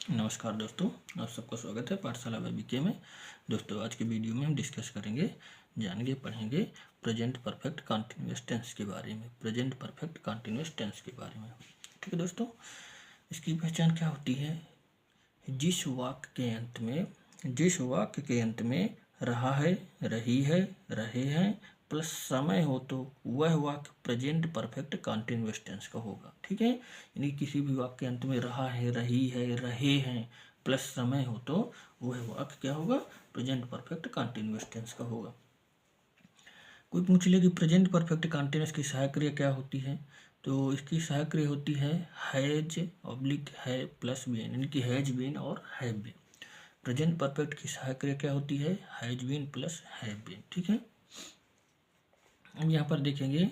नमस्कार दोस्तों, आप सबका स्वागत है पाठशाला BK में। दोस्तों आज के वीडियो में हम डिस्कस करेंगे, जानेंगे, पढ़ेंगे प्रेजेंट परफेक्ट कंटिन्यूअस टेंस के बारे में। प्रेजेंट परफेक्ट कंटिन्यूअस टेंस के बारे में, ठीक है दोस्तों। इसकी पहचान क्या होती है? जिस वाक्य के अंत में रहा है, रही है, रहे हैं प्लस समय हो तो वह वाक्य प्रेजेंट परफेक्ट कंटिन्यूअस टेंस का होगा। ठीक है, यानी किसी भी वाक्य के अंत में रहा है, रही है, रहे हैं प्लस समय हो तो वह वाक्य क्या होगा? प्रेजेंट परफेक्ट कंटिन्यूअस टेंस का होगा। कोई पूछ ले कि प्रेजेंट परफेक्ट कंटिन्यूअस की सहायक क्रिया क्या होती है, तो इसकी सहायक क्रिया होती है has oblique have plus been, यानी कि हैज बीन और हैव बीन। प्रेजेंट परफेक्ट की सहायक क्रिया क्या होती है? Has been plus have been. ठीक है, अब यहाँ पर देखेंगे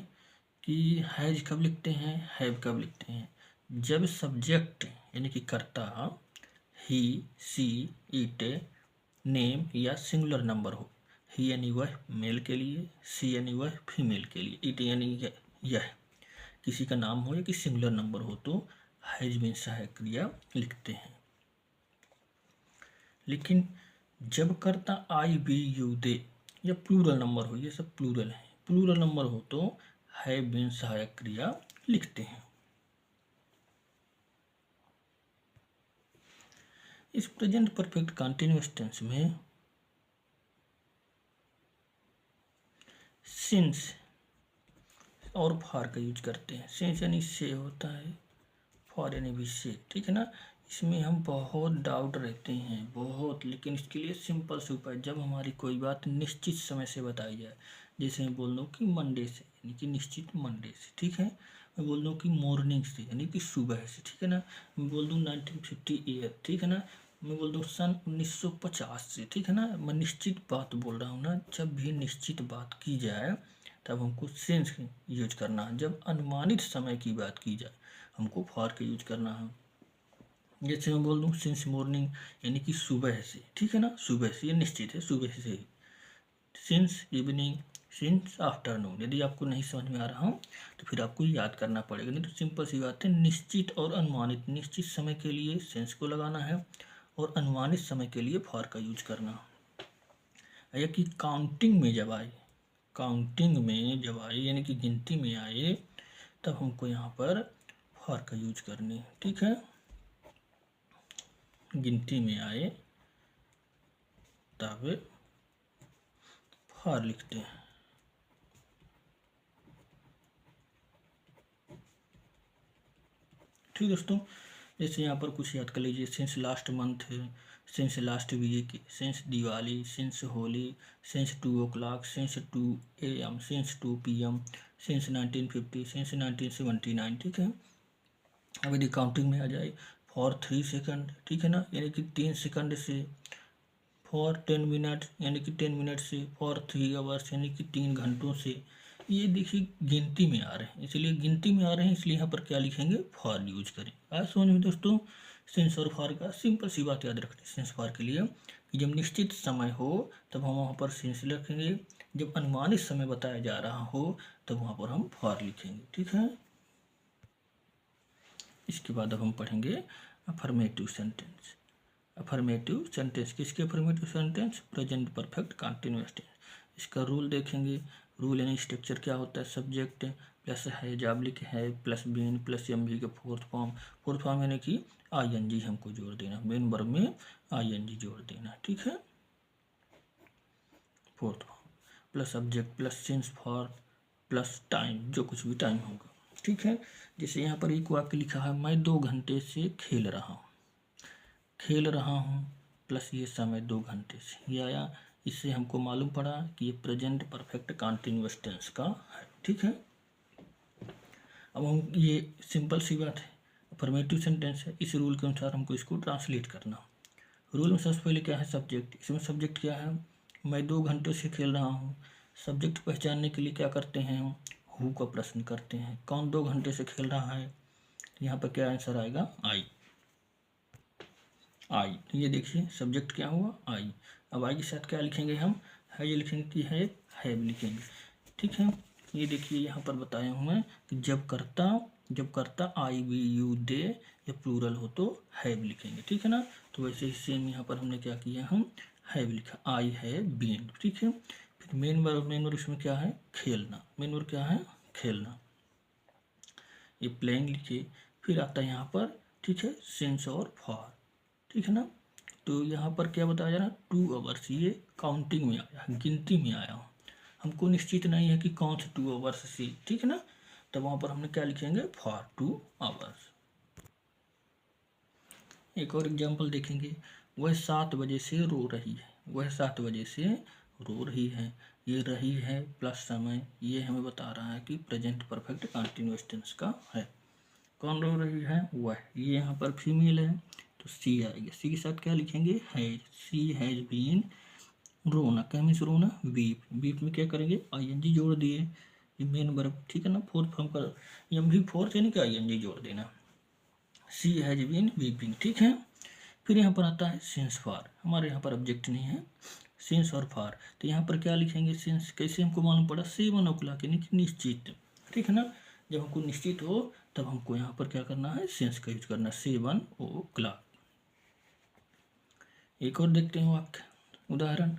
कि हैज कब लिखते हैं, हैव कब लिखते हैं? जब सब्जेक्ट यानी कि कर्ता ही, सी, इट, नेम या सिंगुलर नंबर हो। ही यानी वह मेल के लिए, सी यानी वह फीमेल के लिए, इट यानी यह किसी का नाम हो या कि सिंगुलर नंबर हो तो हैज बीन सहायक क्रिया लिखते हैं। लेकिन जब कर्ता आई, बी, यू, दे या प्लूरल नंबर हो, ये सब प्लूरल है, प्लूरल नंबर हो तो हैव बीन सहायक क्रिया लिखते हैं। इस प्रेजेंट परफेक्ट कंटिन्यूअस टेंस में सिंस और फॉर का यूज करते हैं। सिंस यानी से होता है, फॉर यानी भी से। ठीक है ना, इसमें हम बहुत डाउट रहते हैं बहुत, लेकिन इसके लिए सिंपल से उपाय, जब हमारी कोई बात निश्चित समय से बताई जाए, जैसे मैं बोल दूँ कि मंडे से, यानी कि निश्चित मंडे से। ठीक है, मैं बोल दूँ कि मॉर्निंग से, यानी कि सुबह से। ठीक है ना, मैं बोल दूँ 1950 ईयर। ठीक है ना, मैं बोल दूँ सन 1950 से। ठीक है ना, मैं निश्चित बात बोल रहा हूँ ना। जब भी निश्चित बात की जाए तब हमको सिंस यूज करना है। जब अनुमानित समय की बात की जाए हमको फॉर का यूज करना है। जैसे मैं बोल दूँ सिंस मॉर्निंग, यानी कि सुबह से। ठीक है ना, सुबह से, ये निश्चित है, सुबह से। Since evening, since afternoon. यदि आपको नहीं समझ में आ रहा हो तो फिर आपको याद करना पड़ेगा, नहीं तो सिंपल सी बात है, निश्चित और अनुमानित। निश्चित समय के लिए सिंस को लगाना है और अनुमानित समय के लिए फॉर का यूज करना है। या कि काउंटिंग में जब आए, काउंटिंग में जब आए यानी कि गिनती में आए, तब हमको यहाँ पर फॉर का यूज करनी है। ठीक है, गिनती में आए तब फॉर लिखते हैं। ठीक दोस्तों, जैसे यहाँ पर कुछ याद कर लीजिए, since last month, since last week, since Diwali, since Holi, since 2 o'clock, since 2 AM, since 2 PM, since 1950, since 1979। ठीक है, अब यदि काउंटिंग में आ जाए फॉर 3 सेकंड, ठीक है ना, यानी कि 3 सेकंड से, फॉर 10 मिनट यानी कि 10 मिनट से, फॉर 3 आवर्स यानी कि 3 घंटों से। ये देखिए गिनती में आ रहे हैं, इसलिए गिनती में आ रहे हैं, इसलिए यहाँ पर क्या लिखेंगे? फॉर यूज करें। आज समझ में दोस्तों, सिंस और फॉर का सिंपल सी बात याद रखनी सिंस फॉर के लिए कि जब निश्चित समय हो तब हम वहाँ पर सिंस लिखेंगे, जब अनुमानित समय बताया जा रहा हो तब वहाँ पर हम फॉर लिखेंगे। ठीक है, इसके बाद अब हम पढ़ेंगे अफर्मेटिव सेंटेंस। अफर्मेटिव सेंटेंस, किसके affirmative sentence? Present perfect continuous tense. इसका रूल देखेंगे। रूल यानी स्ट्रक्चर क्या होता है? Subject plus has, oblique have plus been plus MV के फोर्थ फॉर्म। फोर्थ फॉर्म यानी कि आईएनजी हमको जोड़ देना, मेन वर्ब में आईएनजी जोड़ देना। ठीक है, fourth form plus subject plus since for plus time, जो कुछ भी टाइम होगा। ठीक है, जैसे यहाँ पर एक वाक्य लिखा है, मैं 2 घंटे से खेल रहा हूँ। खेल रहा हूँ प्लस ये समय 2 घंटे से, ये आया। इससे हमको मालूम पड़ा कि ये प्रेजेंट परफेक्ट कंटिन्यूअस टेंस का है। ठीक है, अब हम, ये सिंपल सी बात है, अफर्मेटिव सेंटेंस है, इस रूल के अनुसार हमको इसको ट्रांसलेट करना। रूल में सबसे पहले क्या है? सब्जेक्ट। इसमें सब्जेक्ट क्या है? मैं 2 घंटे से खेल रहा हूँ। सब्जेक्ट पहचानने के लिए क्या करते हैं हम? हु का प्रश्न करते हैं, कौन 2 घंटे से खेल रहा है? यहाँ पर क्या आंसर आएगा? आई। आई, तो ये देखिए सब्जेक्ट क्या हुआ? आई। अब आई के साथ क्या लिखेंगे हम? है, ये लिखेंगे कि हैव लिखेंगे। ठीक है, ये देखिए यहाँ पर बताया हुआ है कि जब कर्ता जब करता आई वी यू दे या प्लूरल हो तो हैव लिखेंगे, ठीक है ना। तो वैसे ही सेम यहाँ पर हमने क्या किया, हम हैव लिखा, आई है बीन, ठीक है। फिर मेन वर्ब इसमें क्या है, खेलना, मेन वर्ब क्या है, खेलना, ये प्लेइंग लिखिए। फिर आता है यहाँ पर, ठीक है, सिंस और फॉर, ठीक है ना। तो यहाँ पर क्या बताया जा रहा है, 2 आवर्स, ये काउंटिंग में आया, गिनती में आया, हमको निश्चित नहीं है कि कौन से 2 आवर्स से, ठीक है ना। तो वहाँ पर हमने क्या लिखेंगे, फॉर 2 आवर्स। एक और एग्जाम्पल देखेंगे, वह 7 बजे से रो रही है, वह 7 बजे से रो रही है, ये रही है प्लस समय, ये हमें बता रहा है कि प्रेजेंट परफेक्ट कंटिन्यूअस टेंस का है। कौन रो रही है, वह, ये यहाँ पर फीमेल है तो सी आएगी, सी के साथ क्या लिखेंगे, हैज, सी हैज बीन, रोना क्या मीन्स रोना, वीप, वीप में क्या करेंगे, आईएनजी जोड़ दिए, ये मेन वर्ब, ठीक है ना, फोर्थ फॉर्म का एम भी फोर्थ यानी कि आईएनजी जोड़ देना, सी हैज बीन वीपिंग, ठीक है। फिर यहाँ पर आता है सिंस फॉर, हमारे यहाँ पर ऑब्जेक्ट नहीं है, सिंस और फॉर, तो यहाँ पर क्या लिखेंगे, सिंस कैसे हमको मालूम पड़ा, 7 o'clock यानी कि निश्चित, ठीक है ना। जब हमको निश्चित हो तब हमको यहाँ पर क्या करना है, सिंस का यूज करना, 7 o'clock। एक और देखते हैं वाक्य उदाहरण,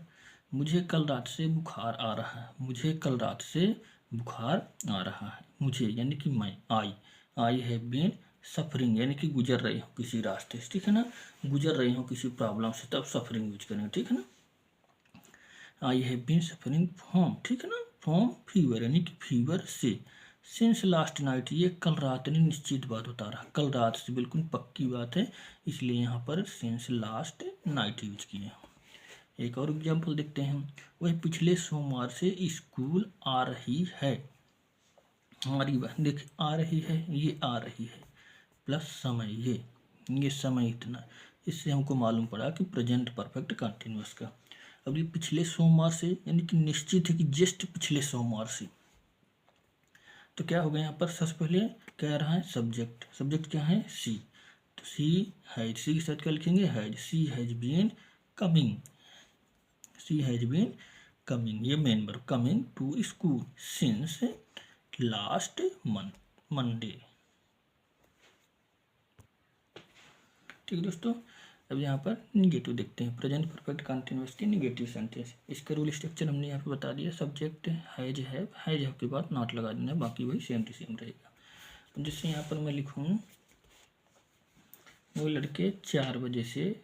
मुझे कल रात से बुखार आ रहा है, मुझे कल रात से बुखार आ रहा है, मुझे यानी कि मैं, आई हैव बीन सफरिंग यानी कि गुजर रही हूँ किसी रास्ते से, ठीक है ना, गुजर रही हूँ किसी प्रॉब्लम से, तब सफरिंग यूज करेंगे, ठीक है ना। I have been suffering from, ठीक है ना, फ्रॉम फीवर यानी कि फीवर से, सिंस लास्ट नाइट, ये कल रात ने निश्चित बात बता रहा, कल रात से बिल्कुल पक्की बात है, इसलिए यहाँ पर सिंस लास्ट नाइट यूज किए। एक और एग्जाम्पल देखते हैं, वह पिछले सोमवार से स्कूल आ रही है, हमारी बात देखिए, आ रही है, ये आ रही है प्लस समय, ये समय इतना, इससे हमको मालूम पड़ा कि प्रेजेंट परफेक्ट कंटिन्यूअस का। अब ये पिछले सोमवार से यानी कि निश्चित है कि जस्ट पिछले सोमवार से, तो क्या हो गया यहाँ पर, सबसे पहले क्या रहा है, सब्जेक्ट, सब्जेक्ट क्या है, सी, तो सी हैज, सी के साथ क्या लिखेंगे, has, she has been coming, she has been coming, ये main verb, coming to school since last Monday, ठीक है दोस्तों। अब यहाँ पर निगेटिव देखते हैं, प्रेजेंट परफेक्ट कंटिन्यूअस की निगेटिव सेंटेंस, इसका रूल स्ट्रक्चर हमने यहाँ पे बता दिया, सब्जेक्ट हैज हैव के बाद नॉट लगा देना, बाकी वही सेम टू सेम रहेगा। जिससे यहाँ पर मैं लिखूँ, वो लड़के 4 बजे से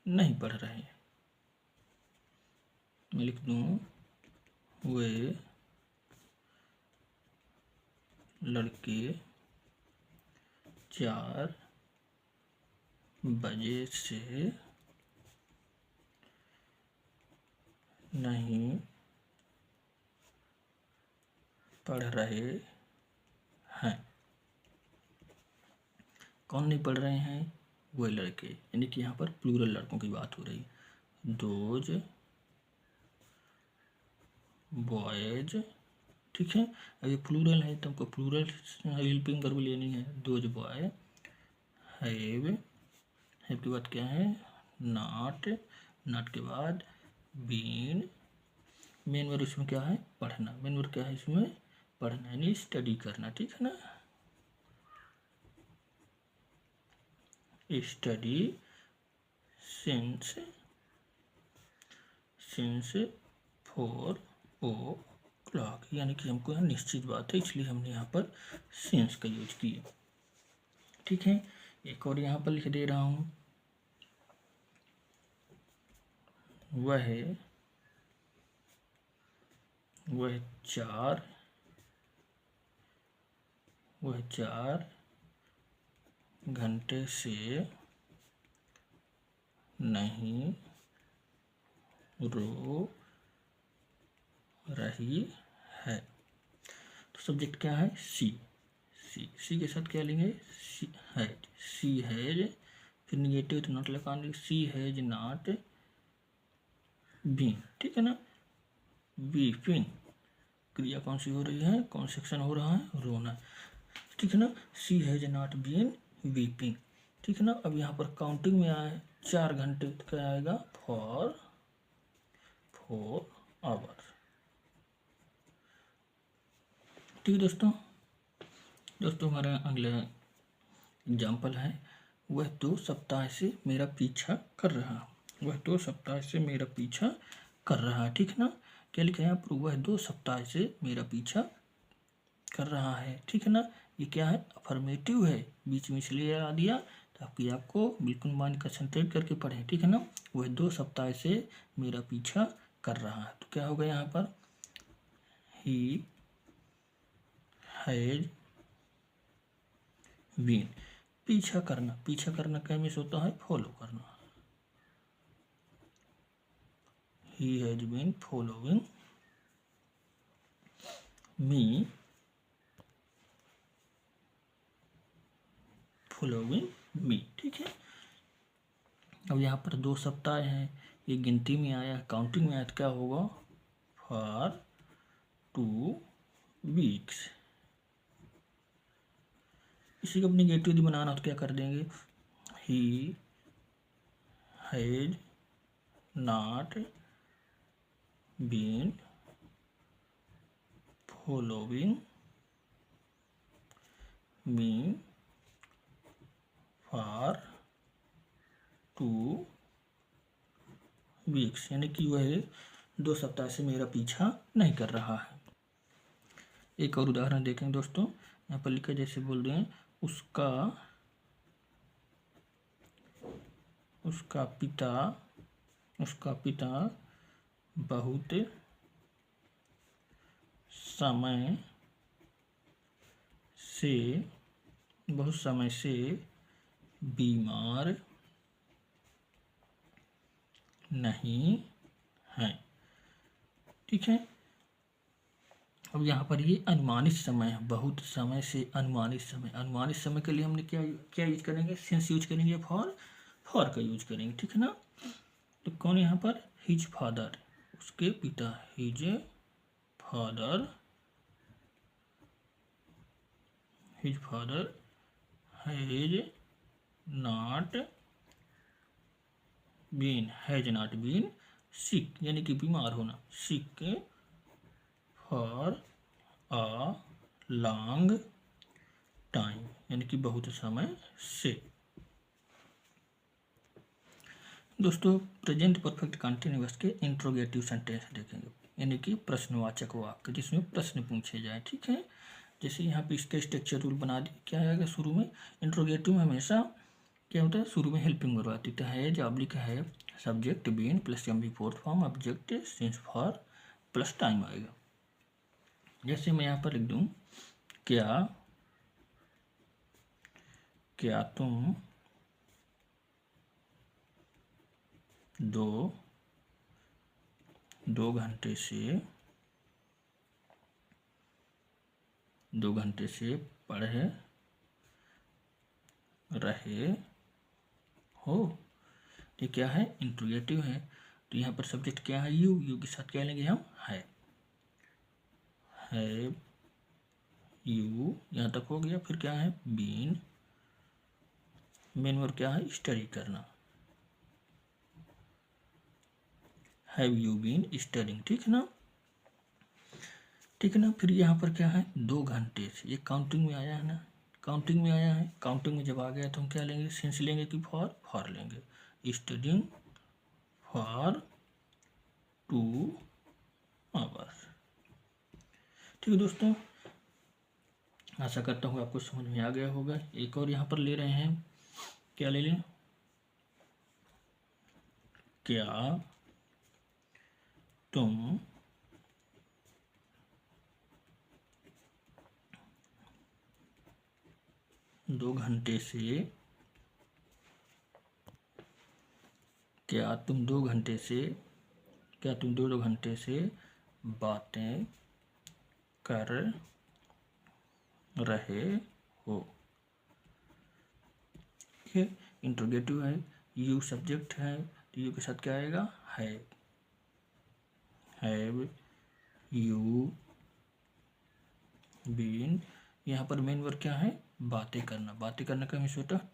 नहीं पढ़ रहे, मैं लिख दूँ, वे लड़के 4 बजे से नहीं पढ़ रहे हैं, कौन नहीं पढ़ रहे हैं, वह लड़के, यानी कि यहाँ पर प्लूरल लड़कों की बात हो रही है, दोज बॉयज, ठीक है। अब ये प्लूरल है तो हमको प्लूरल हेल्पिंग वर्ब लेनी है, दोज बॉय हैव, हैव के बाद क्या है, नॉट, नॉट के बाद बीन, मेन वर्ब इसमें क्या है, पढ़ना, मेन वर्ब क्या है इसमें, पढ़ना यानी स्टडी करना, ठीक है ना, स्टडी सिंस 4 o'clock, यानी कि हमको यहाँ निश्चित बात है, इसलिए हमने यहाँ पर सिंस का यूज किया, ठीक है। एक और यहाँ पर लिख दे रहा हूँ, वह 4 घंटे से नहीं रो रही है, तो सब्जेक्ट क्या है, सी, सी के साथ क्या लेंगे, सी हैज, फिर निगेटिव तो नॉट लगाएंगे, सी हैज नॉट बीन, ठीक है ना, वीपिंग, क्रिया कौन सी हो रही है, कौन सेक्शन हो रहा है, रोना, ठीक है ना, सी हैज नॉट बीन वीपिंग, ठीक है ना। अब यहाँ पर काउंटिंग में आया है 4 घंटे, तो क्या आएगा, फॉर 4 आवर्स, ठीक है दोस्तों। दोस्तों हमारा अगला एग्जाम्पल है, वह 2 सप्ताह से मेरा पीछा कर रहा। वह 2 सप्ताह से मेरा पीछा कर रहा, ठीक है ना। क्या लिखा है यहाँ पर, वह 2 सप्ताह से मेरा पीछा कर रहा है, ठीक है ना। ये क्या है, अफर्मेटिव है, बीच में इसलिए आ दिया ताकि आपको बिल्कुल माइंड कंसंट्रेट करके पढ़ें, ठीक है ना। वह 2 सप्ताह से मेरा पीछा कर रहा है, तो क्या होगा यहाँ पर, ही हैज बीन। पीछा करना क्या मीन्स होता है, फॉलो करना। He has been following me, ठीक है। अब यहाँ पर 2 सप्ताह हैं, ये गिनती में आया, काउंटिंग में आया, तो क्या होगा, फॉर 2 वीक्स। इसी को अपनी नेगेटिव बनाना तो क्या कर देंगे, he has not been following me for 2 weeks, यानी कि वह 2 सप्ताह से मेरा पीछा नहीं कर रहा है। एक और उदाहरण देखें दोस्तों, यहाँ पर लिखा जैसे बोल रहे हैं, उसका पिता बहुत समय से बीमार नहीं है, ठीक है। अब यहाँ पर ये अनुमानित समय है, बहुत समय से अनुमानित समय के लिए हमने क्या यूज करेंगे, सिंस यूज करेंगे, फॉर का यूज करेंगे, ठीक है ना। तो कौन यहाँ पर, हिज फादर, उसके पिता, his father has not been sick, यानी कि बीमार होना, sick for a long time, यानी कि बहुत समय से। दोस्तों प्रेजेंट परफेक्ट कंटिन्यूअस के इंट्रोगेटिव सेंटेंस देखेंगे, यानी कि प्रश्नवाचक वाक्य जिसमें प्रश्न पूछे जाए, ठीक है। जैसे यहाँ पे इसका स्ट्रक्चर रूल बना दिया, क्या आएगा शुरू में, इंट्रोगेटिव में हमेशा क्या होता है, शुरू में हेल्पिंग वर्ब आती है, ऑब्लिक है, subject been plus M V fourth form, object since for plus time आएगा। जैसे मैं यहाँ पर लिख दूँ, क्या तुम 2 घंटे से पढ़ रहे हो, ये क्या है, इंट्रोगेटिव है। तो यहाँ पर सब्जेक्ट क्या है, यू के साथ क्या लेंगे हम, हैव यू, यहाँ तक हो गया। फिर क्या है, बीन, मेन वर्ब क्या है, स्टडी करना, हैव यू बीन स्टडिंग, ठीक है ना, ठीक है ना। फिर यहाँ पर क्या है, 2 घंटे से, ये काउंटिंग में आया है ना, काउंटिंग में जब आ गया तो हम क्या लेंगे, सिंस लेंगे कि फॉर लेंगे, स्टडिंग फॉर 2 आवर्स, ठीक है दोस्तों। आशा करता हूँ आपको समझ में आ गया होगा। एक और यहाँ पर ले रहे हैं, क्या ले लें, क्या तुम 2 घंटे से बातें कर रहे हो, ठीक है। इंट्रोगेटिव है, यू सब्जेक्ट है, तो यू के साथ क्या आएगा, हैव यू बीन। यहाँ पर मेन वर्ब क्या है, बातें करना का मीन्स होता है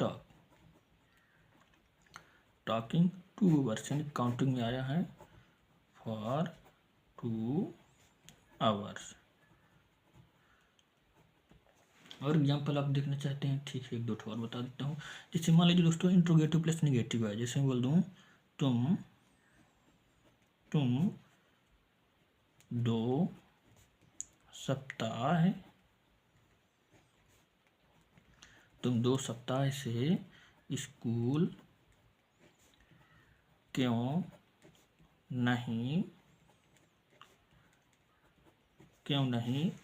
टॉकिंग 2 आवर्स, यानी काउंटिंग में आया है, फॉर 2 आवर्स। और एग्जाम्पल आप देखना चाहते हैं, ठीक है, एक दो और बता देता हूँ। जैसे मान लीजिए दोस्तों इंट्रोगेटिव प्लस निगेटिव है, जैसे मैं बोल दूँ तुम 2 सप्ताह तुम 2 सप्ताह से स्कूल क्यों नहीं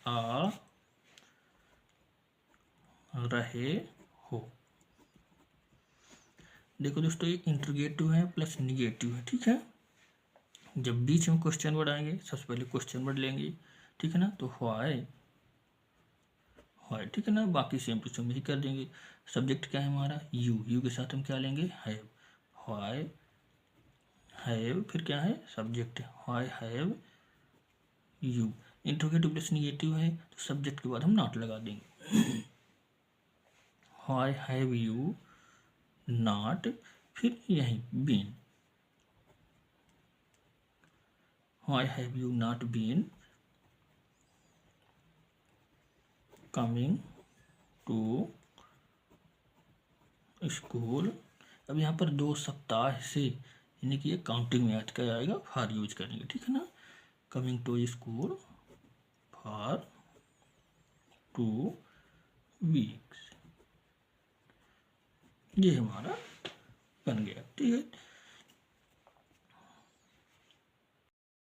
आ रहे हो। देखो दोस्तों ये इंट्रोगेटिव है प्लस निगेटिव है, ठीक है। जब बीच में क्वेश्चन वर्ड आएंगे सबसे पहले क्वेश्चन वर्ड लेंगे, ठीक है ना, तो व्हाई, ठीक है ना, बाकी सेम टू सेम ही कर देंगे। सब्जेक्ट क्या है हमारा, यू के साथ हम क्या लेंगे, हैव, व्हाई हैव, फिर क्या है subject, why have you. Interrogative plus negative है तो सब्जेक्ट के बाद हम नॉट लगा देंगे, व्हाई हैव यू नॉट, फिर यही been, why have you not been coming to school. अब यहाँ पर 2 सप्ताह से यानी कि ये काउंटिंग में आज क्या आएगा, फॉर यूज करेंगे, ठीक है ना। Coming to school for 2 weeks, ये हमारा बन गया, ठीक है।